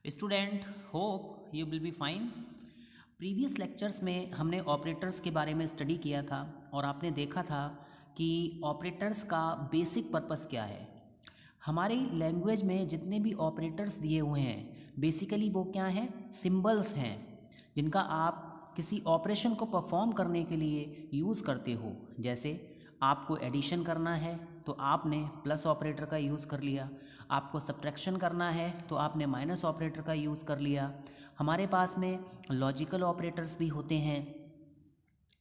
Student hope you will be fine. Previous lectures में हमने operators के बारे में स्टडी किया था और आपने देखा था कि ऑपरेटर्स का बेसिक पर्पस क्या है। हमारी लैंग्वेज में जितने भी ऑपरेटर्स दिए हुए हैं बेसिकली वो क्या हैं, सिंबल्स हैं जिनका आप किसी ऑपरेशन को परफॉर्म करने के लिए यूज़ करते हो। जैसे आपको एडिशन करना है तो आपने प्लस ऑपरेटर का यूज़ कर लिया, आपको सब्ट्रैक्शन करना है तो आपने माइनस ऑपरेटर का यूज़ कर लिया। हमारे पास में लॉजिकल ऑपरेटर्स भी होते हैं,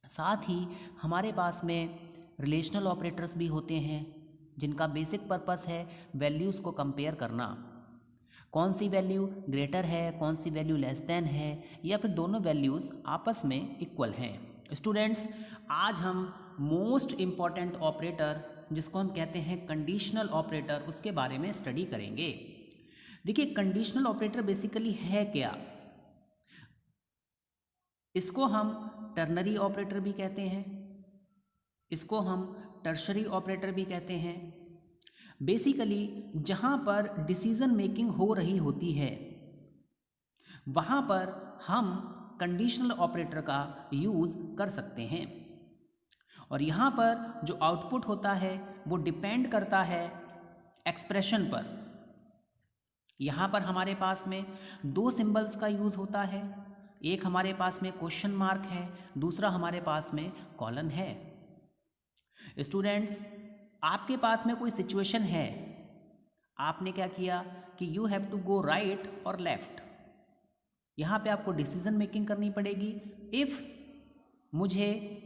साथ ही हमारे पास में रिलेशनल ऑपरेटर्स भी होते हैं जिनका बेसिक पर्पस है वैल्यूज़ को कंपेयर करना। कौन सी वैल्यू ग्रेटर है, कौन सी वैल्यू लेस देन है, या फिर दोनों वैल्यूज़ आपस में इक्वल हैं। स्टूडेंट्स, आज हम मोस्ट इम्पॉर्टेंट ऑपरेटर जिसको हम कहते हैं कंडीशनल ऑपरेटर, उसके बारे में स्टडी करेंगे। देखिए, कंडीशनल ऑपरेटर बेसिकली है क्या। इसको हम टर्नरी ऑपरेटर भी कहते हैं, इसको हम टर्शरी ऑपरेटर भी कहते हैं। बेसिकली जहाँ पर डिसीजन मेकिंग हो रही होती है वहाँ पर हम कंडीशनल ऑपरेटर का यूज़ कर सकते हैं, और यहाँ पर जो आउटपुट होता है वो डिपेंड करता है एक्सप्रेशन पर। यहाँ पर हमारे पास में दो सिंबल्स का यूज़ होता है, एक हमारे पास में क्वेश्चन मार्क है, दूसरा हमारे पास में कॉलन है। स्टूडेंट्स, आपके पास में कोई सिचुएशन है, आपने क्या किया कि you have to go right और लेफ्ट। यहाँ पे आपको डिसीजन मेकिंग करनी पड़ेगी। इफ़ मुझे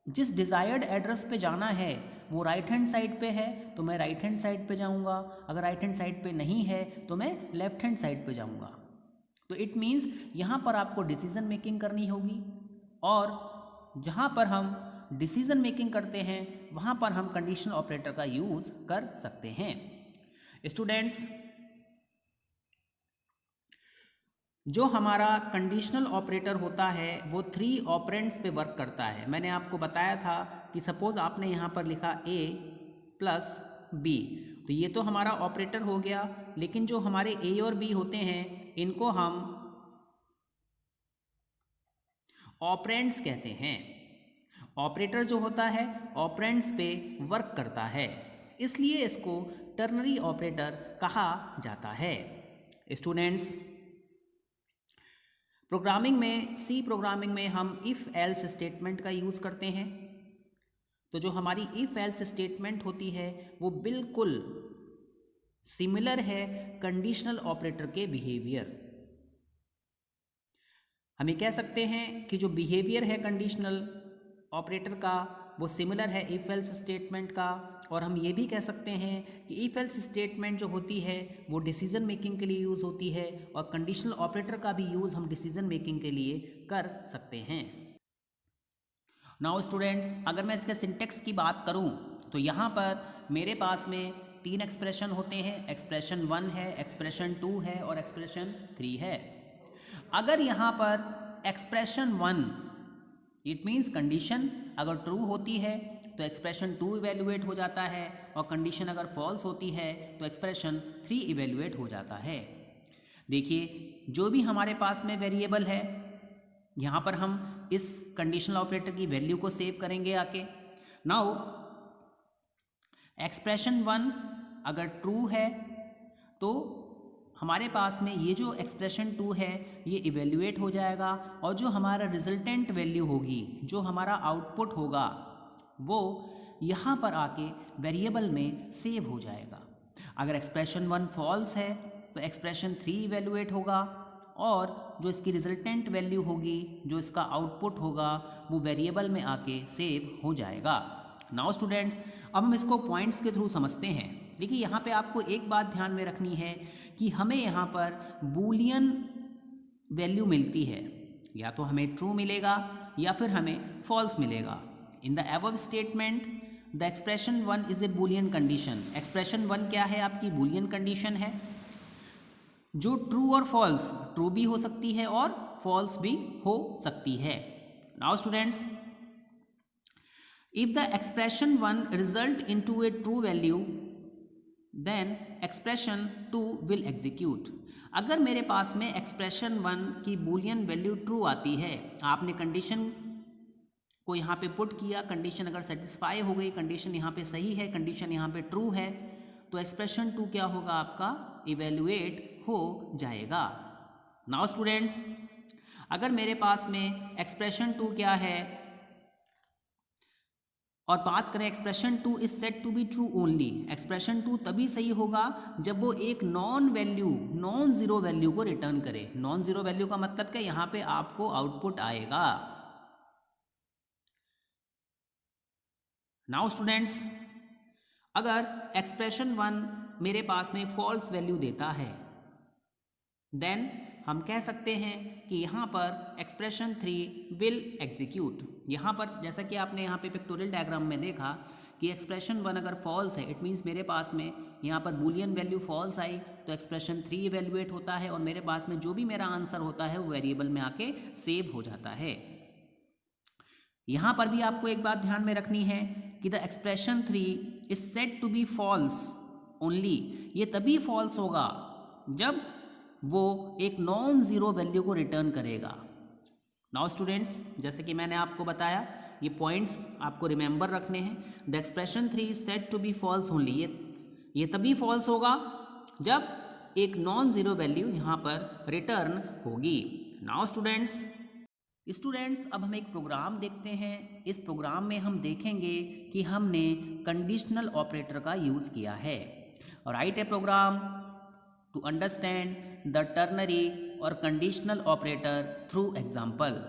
जिस डिज़ायर्ड एड्रेस पे जाना है वो राइट हैंड साइड पे है तो मैं राइट हैंड साइड पे जाऊँगा, अगर राइट हैंड साइड पे नहीं है तो मैं लेफ्ट हैंड साइड पे जाऊँगा। तो इट मीन्स यहाँ पर आपको डिसीजन मेकिंग करनी होगी, और जहाँ पर हम डिसीजन मेकिंग करते हैं वहाँ पर हम कंडीशनल ऑपरेटर का यूज़ कर सकते हैं। स्टूडेंट्स, जो हमारा कंडीशनल ऑपरेटर होता है वो 3 ऑपरेंड्स पे वर्क करता है। मैंने आपको बताया था कि सपोज़ आपने यहाँ पर लिखा a प्लस b, तो ये तो हमारा ऑपरेटर हो गया, लेकिन जो हमारे a और b होते हैं इनको हम ऑपरेंड्स कहते हैं। ऑपरेटर जो होता है ऑपरेंड्स पे वर्क करता है, इसलिए इसको टर्नरी ऑपरेटर कहा जाता है। स्टूडेंट्स, प्रोग्रामिंग में, सी प्रोग्रामिंग में हम इफ़ एल्स स्टेटमेंट का यूज़ करते हैं। तो जो हमारी इफ़ एल्स स्टेटमेंट होती है वो बिल्कुल सिमिलर है कंडीशनल ऑपरेटर के बिहेवियर। हम ये कह सकते हैं कि जो बिहेवियर है कंडीशनल ऑपरेटर का वो सिमिलर है इफ़ एल्स स्टेटमेंट का, और हम ये भी कह सकते हैं कि इफ़ एल्स स्टेटमेंट जो होती है वो डिसीजन मेकिंग के लिए यूज़ होती है, और कंडीशनल ऑपरेटर का भी यूज़ हम डिसीजन मेकिंग के लिए कर सकते हैं। नाउ स्टूडेंट्स, अगर मैं इसके सिंटेक्स की बात करूं तो यहाँ पर मेरे पास में 3 एक्सप्रेशन होते हैं। एक्सप्रेशन 1 है, एक्सप्रेशन 2 है और एक्सप्रेशन 3 है। अगर यहाँ पर एक्सप्रेशन 1 इट मीन्स कंडीशन अगर ट्रू होती है तो एक्सप्रेशन 2 इवेल्युएट हो जाता है, और कंडीशन अगर फॉल्स होती है तो एक्सप्रेशन 3 इवेल्युएट हो जाता है। देखिए, जो भी हमारे पास में वेरिएबल है यहाँ पर हम इस कंडीशनल ऑपरेटर की वैल्यू को सेव करेंगे आके। नाउ एक्सप्रेशन 1 अगर ट्रू है तो हमारे पास में ये जो एक्सप्रेशन 2 है ये इवेल्युएट हो जाएगा, और जो हमारा रिजल्टेंट वैल्यू होगी, जो हमारा आउटपुट होगा, वो यहाँ पर आके वेरिएबल में सेव हो जाएगा। अगर एक्सप्रेशन 1 फॉल्स है तो एक्सप्रेशन 3 इवेल्युएट होगा, और जो इसकी रिजल्टेंट वैल्यू होगी, जो इसका आउटपुट होगा, वो वेरिएबल में आके सेव हो जाएगा। नाउ स्टूडेंट्स, अब हम इसको पॉइंट्स के थ्रू समझते हैं। देखिए, यहाँ पे आपको एक बात ध्यान में रखनी है कि हमें यहाँ पर बूलियन वैल्यू मिलती है, या तो हमें ट्रू मिलेगा या फिर हमें फॉल्स मिलेगा। In the above statement the expression 1 is a Boolean condition. Expression 1 क्या है, आपकी बूलियन कंडीशन है, जो ट्रू और फॉल्स, ट्रू भी हो सकती है और फॉल्स भी हो सकती है। Now students, if the expression 1 result into a true value then expression 2 will execute. अगर मेरे पास में एक्सप्रेशन 1 की बूलियन वैल्यू ट्रू आती है, आपने कंडीशन को यहाँ पे पुट किया, कंडीशन अगर सेटिस्फाई हो गई, कंडीशन यहाँ पे सही है, कंडीशन यहाँ पे ट्रू है, तो एक्सप्रेशन 2 क्या होगा आपका, इवेल्युएट हो जाएगा। नाउ स्टूडेंट्स, अगर मेरे पास में एक्सप्रेशन 2 क्या है और बात करें expression 2 is set to be true only, expression 2 तभी सही होगा जब वो एक नॉन जीरो वैल्यू को रिटर्न करे। नॉन जीरो वैल्यू का मतलब क्या, यहाँ पे आपको आउटपुट आएगा। नाउ स्टूडेंट्स, अगर एक्सप्रेशन 1 मेरे पास में फॉल्स वैल्यू देता है, देन हम कह सकते हैं कि यहाँ पर एक्सप्रेशन 3 विल एग्जीक्यूट। यहाँ पर जैसा कि आपने यहाँ पे पिक्टोरियल डायग्राम में देखा कि एक्सप्रेशन 1 अगर फॉल्स है, इट मीन्स मेरे पास में यहाँ पर बूलियन वैल्यू फॉल्स आई, तो एक्सप्रेशन 3 इवेल्युएट होता है और मेरे पास में जो भी मेरा आंसर होता है वो वेरिएबल में आके सेव हो जाता है। यहाँ पर भी आपको एक बात ध्यान में रखनी है कि the expression 3 is set to be false only. ये तभी फॉल्स होगा जब वो एक नॉन जीरो वैल्यू को रिटर्न करेगा। नाउ स्टूडेंट्स, जैसे कि मैंने आपको बताया, ये पॉइंट्स आपको रिमेंबर रखने हैं। The expression 3 is set to be false only, ये तभी फॉल्स होगा जब एक नॉन जीरो वैल्यू यहाँ पर रिटर्न होगी। नाउ स्टूडेंट्स, अब हम एक प्रोग्राम देखते हैं। इस प्रोग्राम में हम देखेंगे कि हमने कंडीशनल ऑपरेटर का यूज़ किया है। Write a program to understand the ternary और कंडीशनल ऑपरेटर थ्रू एग्जाम्पल।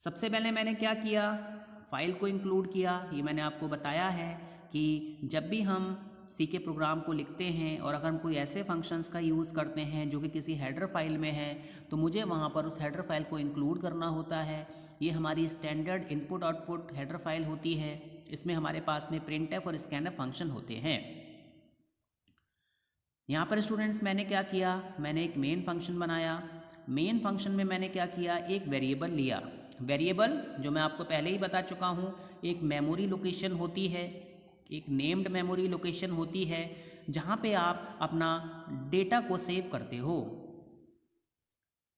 सबसे पहले मैंने क्या किया, फाइल को इंक्लूड किया। ये मैंने आपको बताया है कि जब भी हम सी के प्रोग्राम को लिखते हैं और अगर हम कोई ऐसे फंक्शंस का यूज़ करते हैं जो कि किसी हेडर फाइल में है, तो मुझे वहाँ पर उस हेडर फाइल को इंक्लूड करना होता है। ये हमारी standard input output header file होती है। इसमें हमारे पास में प्रिंटफ और स्कैनफ फंक्शन होते हैं। यहाँ पर स्टूडेंट्स मैंने क्या किया, मैंने एक मेन फंक्शन बनाया। मेन फंक्शन में मैंने क्या किया, एक वेरिएबल लिया। वेरिएबल जो मैं आपको पहले ही बता चुका हूँ, एक मेमोरी लोकेशन होती है, एक नेम्ड मेमोरी लोकेशन होती है जहाँ पे आप अपना डेटा को सेव करते हो।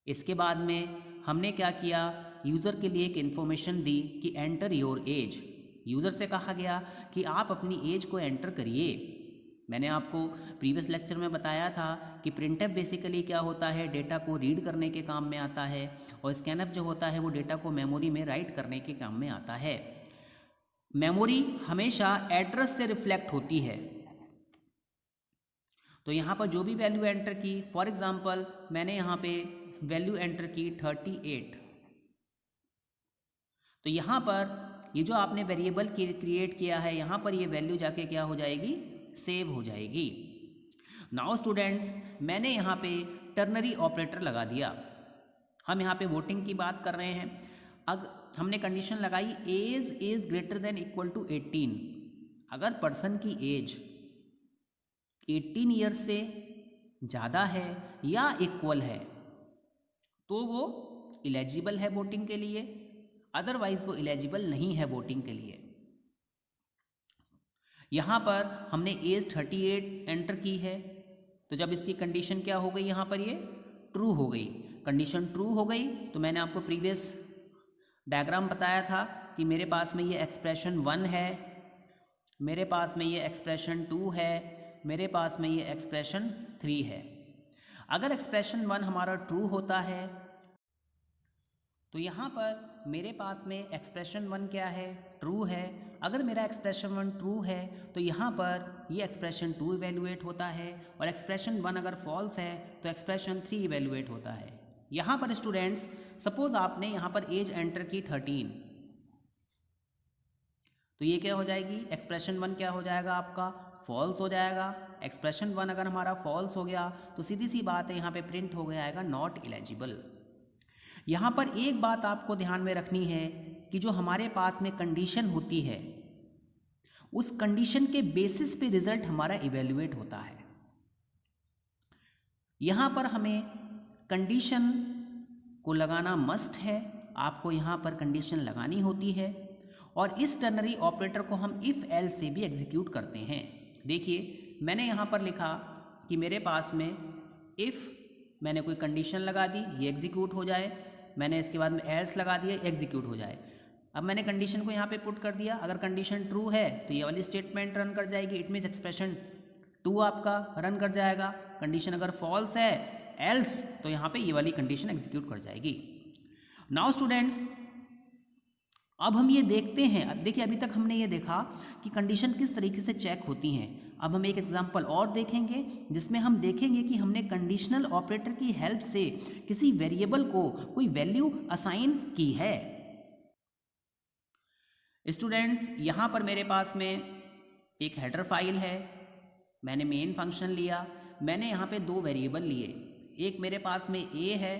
इसके बाद में हमने क्या किया, यूज़र के लिए एक इन्फॉर्मेशन दी कि एंटर योर एज। यूज़र से कहा गया कि आप अपनी एज को एंटर करिए। मैंने आपको प्रीवियस लेक्चर में बताया था कि प्रिंटफ बेसिकली क्या होता है, डेटा को रीड करने के काम में आता है, और स्कैनफ जो होता है वो डेटा को मेमोरी में राइट करने के काम में आता है। मेमोरी हमेशा एड्रेस से रिफ्लेक्ट होती है, तो यहाँ पर जो भी वैल्यू एंटर की, फॉर एग्जांपल मैंने यहाँ पे वैल्यू एंटर की 38, तो यहाँ पर ये जो आपने वेरिएबल क्रिएट किया है, यहाँ पर ये वैल्यू जाके क्या हो जाएगी, सेव हो जाएगी। नाउ स्टूडेंट्स, मैंने यहाँ पे टर्नरी ऑपरेटर लगा दिया। हम यहाँ पे वोटिंग की बात कर रहे हैं। अगर हमने कंडीशन लगाई age is greater than equal to 18, अगर पर्सन की एज 18 ईयर्स से ज़्यादा है या इक्वल है तो वो इलिजिबल है वोटिंग के लिए, अदरवाइज वो इलिजिबल नहीं है वोटिंग के लिए। यहाँ पर हमने एज 38 एंटर की है, तो जब इसकी कंडीशन क्या हो गई, यहाँ पर ये ट्रू हो गई। कंडीशन ट्रू हो गई तो मैंने आपको प्रीवियस डायग्राम बताया था कि मेरे पास में ये एक्सप्रेशन 1 है, मेरे पास में ये एक्सप्रेशन 2 है, मेरे पास में ये एक्सप्रेशन 3 है। अगर एक्सप्रेशन 1 हमारा ट्रू होता है तो यहाँ पर मेरे पास में एक्सप्रेशन 1 क्या है, ट्रू है। अगर मेरा एक्सप्रेशन 1 ट्रू है तो यहाँ पर ये एक्सप्रेशन 2 इवेल्युएट होता है, और एक्सप्रेशन 1 अगर फॉल्स है तो एक्सप्रेशन 3 इवेल्युएट होता है। यहाँ पर स्टूडेंट्स, सपोज आपने यहाँ पर एज एंटर की 13, तो ये क्या हो जाएगी, एक्सप्रेशन 1 क्या हो जाएगा आपका, फॉल्स हो जाएगा। एक्सप्रेशन 1 अगर हमारा फॉल्स हो गया तो सीधी सी बात है, यहाँ पे प्रिंट हो गया आएगा नॉट इलिजिबल। यहाँ पर एक बात आपको ध्यान में रखनी है कि जो हमारे पास में कंडीशन होती है, उस कंडीशन के बेसिस पे रिजल्ट हमारा इवेल्युएट होता है। यहाँ पर हमें कंडीशन को लगाना मस्ट है, आपको यहाँ पर कंडीशन लगानी होती है, और इस टर्नरी ऑपरेटर को हम इफ एल्स से भी एग्जीक्यूट करते हैं। देखिए मैंने यहाँ पर लिखा कि मेरे पास में इफ़ मैंने कोई कंडीशन लगा दी ये एग्जीक्यूट हो जाए, मैंने इसके बाद में एल्स लगा दिया एग्जीक्यूट हो जाए। अब मैंने कंडीशन को यहाँ पे पुट कर दिया, अगर कंडीशन ट्रू है तो ये वाली स्टेटमेंट रन कर जाएगी, इट मीन्स एक्सप्रेशन 2 आपका रन कर जाएगा। कंडीशन अगर फॉल्स है एल्स तो यहाँ पे ये वाली कंडीशन एग्जीक्यूट कर जाएगी। नाउ स्टूडेंट्स अब हम ये देखते हैं, अब देखिए अभी तक हमने ये देखा कि कंडीशन किस तरीके से चेक होती हैं। अब हम एक एग्जांपल और देखेंगे जिसमें हम देखेंगे कि हमने कंडीशनल ऑपरेटर की हेल्प से किसी वेरिएबल को कोई वैल्यू असाइन की है। स्टूडेंट्स यहाँ पर मेरे पास में एक हेडर फाइल है, मैंने मेन फंक्शन लिया, मैंने यहाँ पे 2 वेरिएबल लिए। एक मेरे पास में a है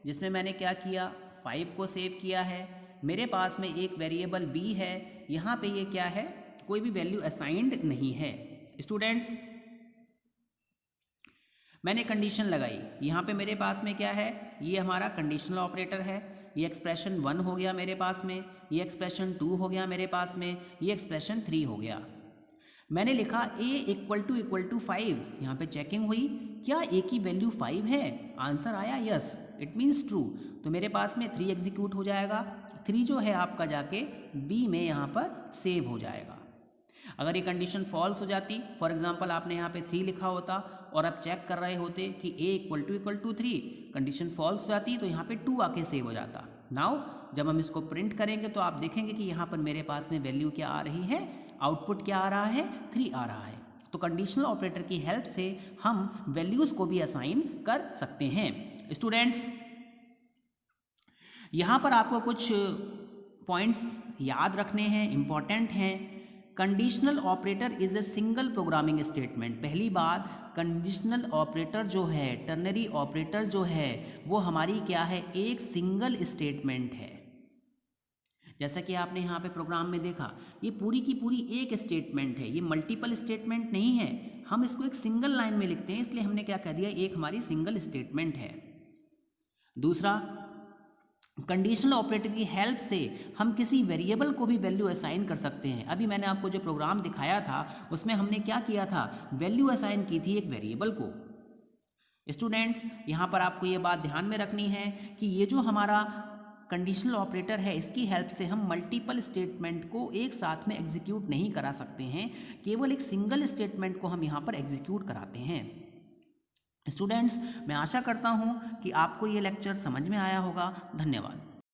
जिसमें मैंने क्या किया 5 को सेव किया है, मेरे पास में एक वेरिएबल b है, यहाँ पे ये क्या है कोई भी वैल्यू असाइंड नहीं है। स्टूडेंट्स मैंने कंडीशन लगाई, यहाँ पे मेरे पास में क्या है ये हमारा कंडीशनल ऑपरेटर है, ये एक्सप्रेशन 1 हो गया मेरे पास में, ये एक्सप्रेशन 2 हो गया मेरे पास में, ये एक्सप्रेशन 3 हो गया। मैंने लिखा a = 5, यहाँ पे चेकिंग हुई क्या a की वैल्यू 5 है, आंसर आया यस, इट मीन्स ट्रू, तो मेरे पास में 3 एग्जीक्यूट हो जाएगा। 3 जो है आपका जाके b में यहाँ पर सेव हो जाएगा। अगर ये कंडीशन फॉल्स हो जाती, फॉर एग्जांपल आपने यहाँ पे 3 लिखा होता और आप चेक कर रहे होते कि a = 3, कंडीशन फॉल्स हो जाती तो यहाँ पे 2 आके सेव हो जाता। नाउ जब हम इसको प्रिंट करेंगे तो आप देखेंगे कि यहाँ पर मेरे पास में वैल्यू क्या आ रही है, आउटपुट क्या आ रहा है 3 आ रहा है। तो कंडीशनल ऑपरेटर की हेल्प से हम वैल्यूज़ को भी असाइन कर सकते हैं। स्टूडेंट्स यहाँ पर आपको कुछ पॉइंट्स याद रखने हैं, इम्पॉर्टेंट हैं। Conditional operator is a single programming statement. पहली बात, कंडीशनल ऑपरेटर जो है, टर्नरी ऑपरेटर जो है वो हमारी क्या है, एक सिंगल स्टेटमेंट है। जैसा कि आपने यहाँ पे प्रोग्राम में देखा ये पूरी की पूरी एक स्टेटमेंट है, ये मल्टीपल स्टेटमेंट नहीं है, हम इसको एक सिंगल लाइन में लिखते हैं, इसलिए हमने क्या कह दिया एक हमारी सिंगल स्टेटमेंट है। दूसरा, कंडीशनल ऑपरेटर की हेल्प से हम किसी वेरिएबल को भी वैल्यू असाइन कर सकते हैं। अभी मैंने आपको जो प्रोग्राम दिखाया था उसमें हमने क्या किया था, वैल्यू असाइन की थी एक वेरिएबल को। स्टूडेंट्स यहाँ पर आपको ये बात ध्यान में रखनी है कि ये जो हमारा कंडीशनल ऑपरेटर है इसकी हेल्प से हम मल्टीपल स्टेटमेंट को एक साथ में एग्जीक्यूट नहीं करा सकते हैं, केवल एक सिंगल स्टेटमेंट को हम यहाँ पर एग्जीक्यूट कराते हैं। स्टूडेंट्स मैं आशा करता हूँ कि आपको ये लेक्चर समझ में आया होगा। धन्यवाद।